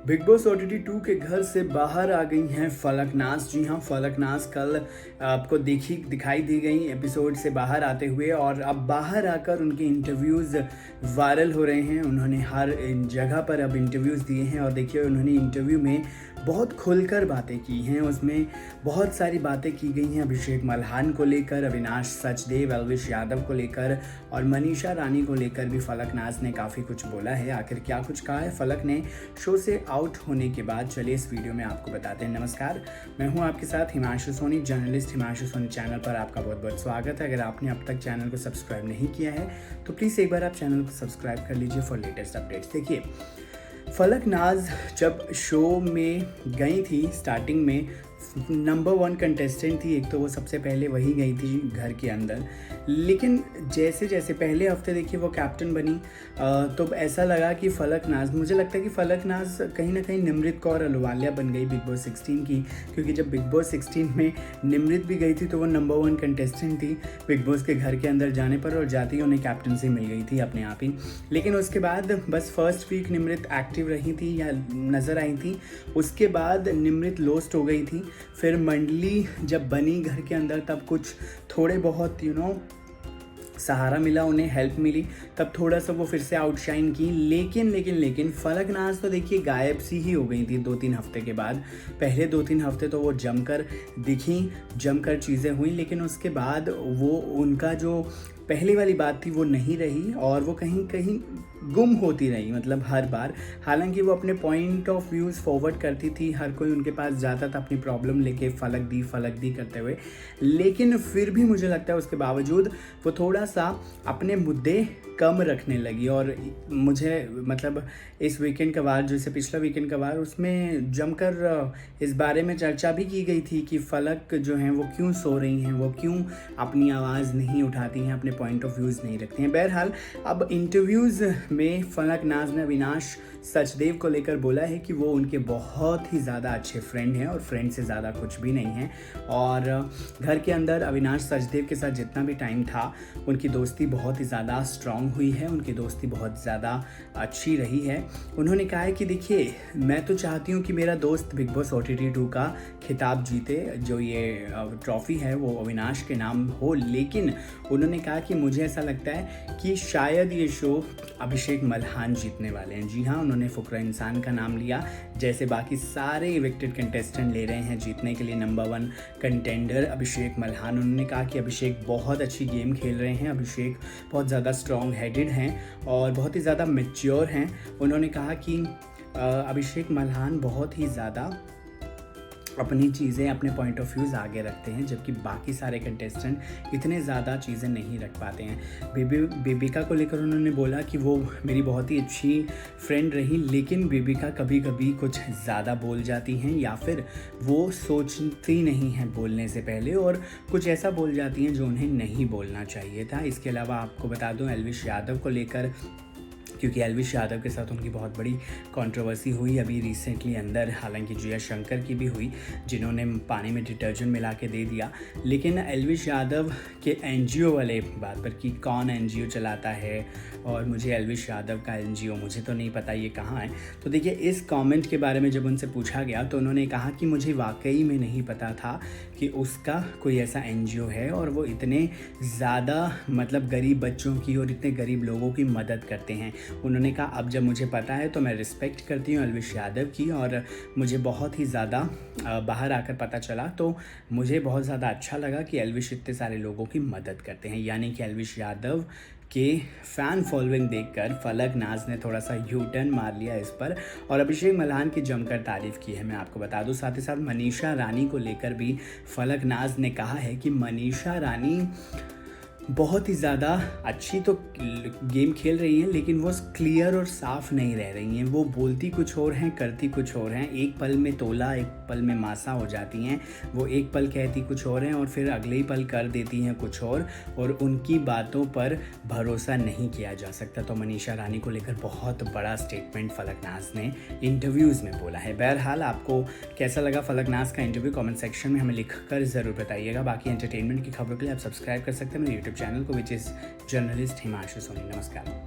Big boss OTT 2 के घर से बाहर आ गई हैं फलक नाज। जी हाँ, फलक नाज कल आपको दिखाई दी गई एपिसोड से बाहर आते हुए, और अब बाहर आकर उनके इंटरव्यूज़ वायरल हो रहे हैं। उन्होंने हर जगह पर अब इंटरव्यूज़ दिए हैं, और देखिए उन्होंने इंटरव्यू में बहुत खुलकर बातें की हैं। उसमें बहुत सारी बातें की गई हैं अभिषेक मल्हान को लेकर, अविनाश सचदेव, एल्विश यादव को लेकर और मनीषा रानी को लेकर भी फलक नाज ने काफ़ी कुछ बोला है। आखिर क्या कुछ कहा है फलक ने शो से आउट होने के बाद, चलिए इस वीडियो में आपको बताते हैं। नमस्कार, मैं हूं आपके साथ Himanshu Soni, journalist Himanshu Sony channel पर आपका बहुत बहुत स्वागत है। अगर आपने अब तक चैनल को सब्सक्राइब नहीं किया है तो प्लीज़ एक बार आप चैनल को सब्सक्राइब कर लीजिए फॉर लेटेस्ट अपडेट्स। देखिए, फलक नाज जब शो में गई थी, स्टार्टिंग में नंबर 1 कंटेस्टेंट थी। एक तो वो सबसे पहले वही गई थी घर के अंदर, लेकिन जैसे जैसे पहले हफ्ते देखिए वो कैप्टन बनी, तो ऐसा लगा कि फलक नाज, मुझे लगता है कि फलक नाज कहीं ना कहीं निमृत कौर अहलूवालिया बन गई बिग बॉस 16 की, क्योंकि जब बिग बॉस 16 में निमृत भी गई थी तो वो नंबर 1 कंटेस्टेंट थी बिग बॉस के घर के अंदर जाने पर, और जाते ही उन्हें कैप्टनसी मिल गई थी अपने आप ही। लेकिन उसके बाद बस फर्स्ट वीक निमृत एक्टिव रही थी या नज़र आई थी, उसके बाद निमृत लोस्ट हो गई थी। फिर मंडली जब बनी घर के अंदर, तब कुछ थोड़े बहुत सहारा मिला, उन्हें हेल्प मिली, तब थोड़ा सा वो फिर से आउटशाइन की। लेकिन फलक नाज तो देखिए गायब सी ही हो गई थी 2-3 हफ्ते के बाद। पहले 2-3 हफ्ते तो वो जमकर दिखी, जमकर चीज़ें हुई, लेकिन उसके बाद वो उनका जो पहली वाली बात थी वो नहीं रही, और वो कहीं कहीं गुम होती रही, मतलब हर बार। हालांकि वो अपने पॉइंट ऑफ व्यूज़ फॉरवर्ड करती थी, हर कोई उनके पास जाता था अपनी प्रॉब्लम लेके, फलक दी करते हुए, लेकिन फिर भी मुझे लगता है उसके बावजूद वो थोड़ा सा अपने मुद्दे कम रखने लगी। और मुझे मतलब इस वीकेंड का वार, जैसे पिछला वीकेंड का वार, उसमें जमकर इस बारे में चर्चा भी की गई थी कि फलक जो हैं वो क्यों सो रही हैं, वो क्यों अपनी आवाज़ नहीं उठाती हैं, अपने पॉइंट ऑफ व्यूज़ नहीं रखती हैं। बहरहाल अब इंटरव्यूज़ में फलक नाज ने अविनाश सचदेव को लेकर बोला है कि वो उनके बहुत ही ज़्यादा अच्छे फ्रेंड हैं, और फ्रेंड से ज़्यादा कुछ भी नहीं है। और घर के अंदर अविनाश सचदेव के साथ जितना भी टाइम था, उनकी दोस्ती बहुत ही ज़्यादा स्ट्रॉन्ग हुई है, उनकी दोस्ती बहुत ज़्यादा अच्छी रही है। उन्होंने कहा है कि देखिए, मैं तो चाहती हूँ कि मेरा दोस्त बिग बॉस OTT 2 का खिताब जीते, जो ये ट्रॉफ़ी है वो अविनाश के नाम हो, लेकिन उन्होंने कहा कि मुझे ऐसा लगता है कि शायद ये शो अभिषेक मल्हान जीतने वाले हैं। जी हाँ, उन्होंने फुकरा इंसान का नाम लिया, जैसे बाकी सारे इविक्टेड कंटेस्टेंट ले रहे हैं जीतने के लिए नंबर 1 कंटेंडर अभिषेक मल्हान। उन्होंने कहा कि अभिषेक बहुत अच्छी गेम खेल रहे हैं, अभिषेक बहुत ज़्यादा स्ट्रॉन्ग हेडेड हैं और बहुत ही ज़्यादा मैच्योर हैं। उन्होंने कहा कि अभिषेक मल्हान बहुत ही ज़्यादा अपनी चीज़ें, अपने पॉइंट ऑफ व्यूज़ आगे रखते हैं, जबकि बाकी सारे कंटेस्टेंट इतने ज़्यादा चीज़ें नहीं रख पाते हैं। बेबिका को लेकर उन्होंने बोला कि वो मेरी बहुत ही अच्छी फ्रेंड रही, लेकिन बेबिका कभी कभी कुछ ज़्यादा बोल जाती हैं, या फिर वो सोचती नहीं हैं बोलने से पहले, और कुछ ऐसा बोल जाती हैं जो उन्हें नहीं बोलना चाहिए था। इसके अलावा आपको बता दूँ एल्विश यादव को लेकर, क्योंकि एल्विश यादव के साथ उनकी बहुत बड़ी कंट्रोवर्सी हुई अभी रिसेंटली अंदर, हालांकि जिया शंकर की भी हुई, जिन्होंने पानी में डिटर्जेंट मिला के दे दिया। लेकिन एल्विश यादव के NGO वाले बात पर कि कौन NGO चलाता है, और मुझे एल्विश यादव का NGO मुझे तो नहीं पता ये कहाँ है। तो देखिए, इस कमेंट के बारे में जब उनसे पूछा गया तो उन्होंने कहा कि मुझे वाकई में नहीं पता था कि उसका कोई ऐसा NGO है, और वो इतने ज़्यादा मतलब गरीब बच्चों की और इतने गरीब लोगों की मदद करते हैं। उन्होंने कहा अब जब मुझे पता है तो मैं रिस्पेक्ट करती हूँ एल्विश यादव की, और मुझे बहुत ही ज़्यादा बाहर आकर पता चला तो मुझे बहुत ज़्यादा अच्छा लगा कि एल्विश इतने सारे लोगों की मदद करते हैं। यानी कि एल्विश यादव के फ़ैन फॉलोइंग देखकर फलक नाज ने थोड़ा सा यू टर्न मार लिया इस पर, और अभिषेक मल्हान की जमकर तारीफ़ की है, मैं आपको बता दूं। साथ ही साथ मनीषा रानी को लेकर भी फलक नाज ने कहा है कि मनीषा रानी बहुत ही ज़्यादा अच्छी तो गेम खेल रही हैं, लेकिन वो क्लियर और साफ नहीं रह रही हैं। वो बोलती कुछ और हैं, करती कुछ और हैं। एक पल में तोला, एक पल में मासा हो जाती हैं। वो एक पल कहती कुछ और हैं और फिर अगले ही पल कर देती हैं कुछ और उनकी बातों पर भरोसा नहीं किया जा सकता। तो मनीषा रानी को लेकर बहुत बड़ा स्टेटमेंट फलक नाज ने इंटरव्यूज़ में बोला है। बहरहाल आपको कैसा लगा फलक नाज का इंटरव्यू, कमेंट सेक्शन में हमें लिख कर ज़रूर बताइएगा। बाकी एंटरटेनमेंट की खबरों के लिए आप सब्सक्राइब कर सकते हैं मेरे यूट्यूब चैनल को, which is journalist Himanshu Soni. नमस्कार।